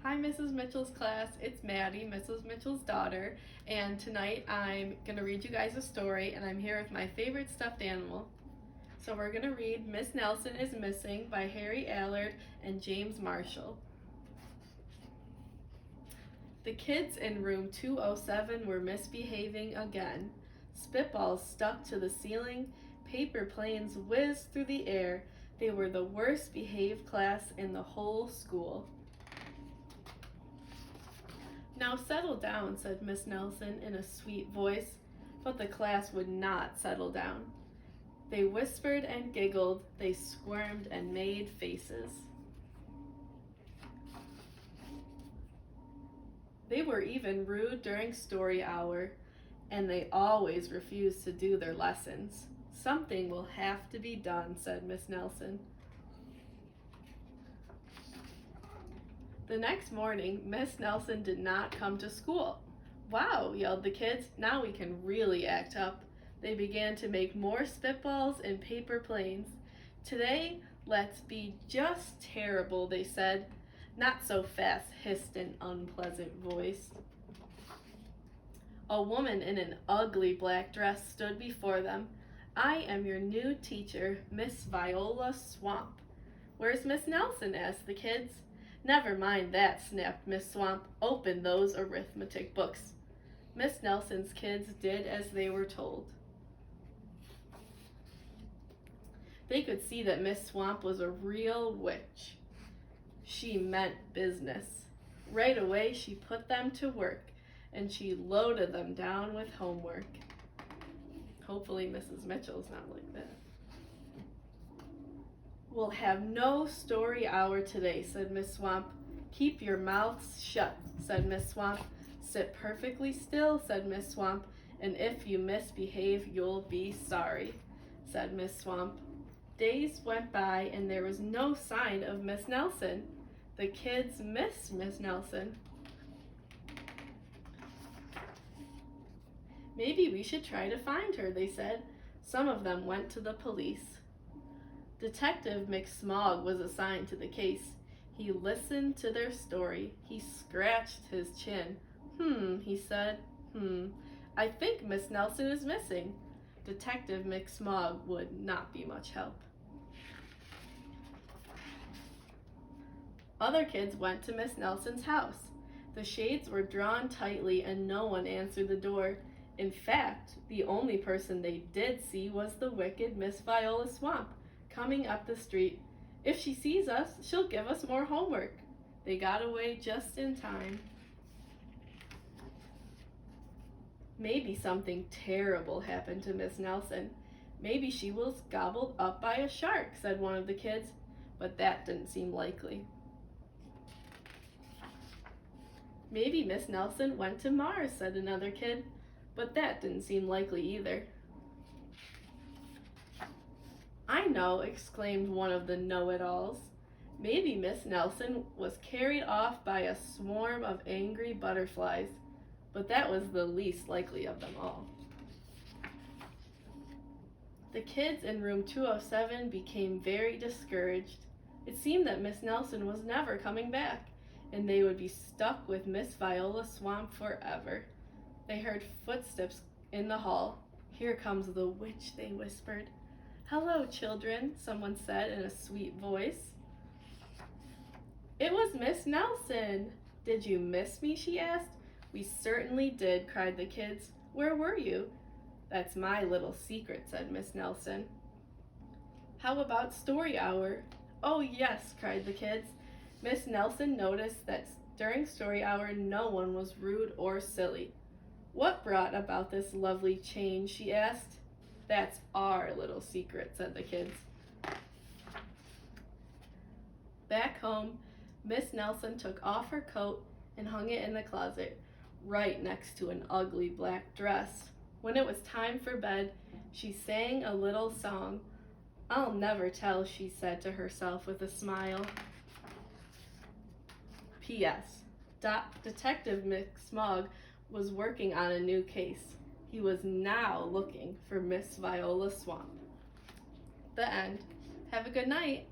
Hi, Mrs. Mitchell's class. It's Maddie, Mrs. Mitchell's daughter, and tonight I'm going to read you guys a story, and I'm here with my favorite stuffed animal. So we're going to read Miss Nelson is Missing by Read-Aloud and James Marshall. The kids in room 207 were misbehaving again. Spitballs stuck to the ceiling, paper planes whizzed through the air. They were the worst behaved class in the whole school. "Now settle down," said Miss Nelson in a sweet voice, but the class would not settle down. They whispered and giggled, they squirmed and made faces. They were even rude during story hour, and they always refused to do their lessons. "Something will have to be done," said Miss Nelson. The next morning, Miss Nelson did not come to school. "Wow," yelled the kids, "now we can really act up." They began to make more spitballs and paper planes. "Today, let's be just terrible," they said. "Not so fast," hissed an unpleasant voice. A woman in an ugly black dress stood before them. "I am your new teacher, Miss Viola Swamp." "Where's Miss Nelson?" asked the kids. "Never mind that," snapped Miss Swamp. "Open those arithmetic books." Miss Nelson's kids did as they were told. They could see that Miss Swamp was a real witch. She meant business. Right away she put them to work, and she loaded them down with homework. Hopefully Mrs. Mitchell's not like that. "We'll have no story hour today," said Miss Swamp. "Keep your mouths shut," said Miss Swamp. "Sit perfectly still," said Miss Swamp. "And if you misbehave, you'll be sorry," said Miss Swamp. Days went by and there was no sign of Miss Nelson. The kids missed Miss Nelson. "Maybe we should try to find her," they said. Some of them went to the police. Detective McSmog was assigned to the case. He listened to their story. He scratched his chin. He said, "I think Miss Nelson is missing." Detective McSmog would not be much help. Other kids went to Miss Nelson's house. The shades were drawn tightly and no one answered the door. In fact, the only person they did see was the wicked Miss Viola Swamp coming up the street. "If she sees us, she'll give us more homework." They got away just in time. Maybe something terrible happened to Miss Nelson. "Maybe she was gobbled up by a shark," said one of the kids, but that didn't seem likely. "Maybe Miss Nelson went to Mars," said another kid, but that didn't seem likely either. "I know," exclaimed one of the know-it-alls. "Maybe Miss Nelson was carried off by a swarm of angry butterflies," but that was the least likely of them all. The kids in room 207 became very discouraged. It seemed that Miss Nelson was never coming back, and they would be stuck with Miss Viola Swamp forever. They heard footsteps in the hall. "Here comes the witch," they whispered. "Hello, children," someone said in a sweet voice. It was Miss Nelson. "Did you miss me?" she asked. "We certainly did," cried the kids. "Where were you?" "That's my little secret," said Miss Nelson. "How about story hour?" "Oh, yes," cried the kids. Miss Nelson noticed that during story hour no one was rude or silly. "What brought about this lovely change?" she asked. "That's our little secret," said the kids. Back home, Miss Nelson took off her coat and hung it in the closet, right next to an ugly black dress. When it was time for bed, she sang a little song. "I'll never tell," she said to herself with a smile. P.S. Detective McSmog was working on a new case. He was now looking for Miss Viola Swamp. The end. Have a good night.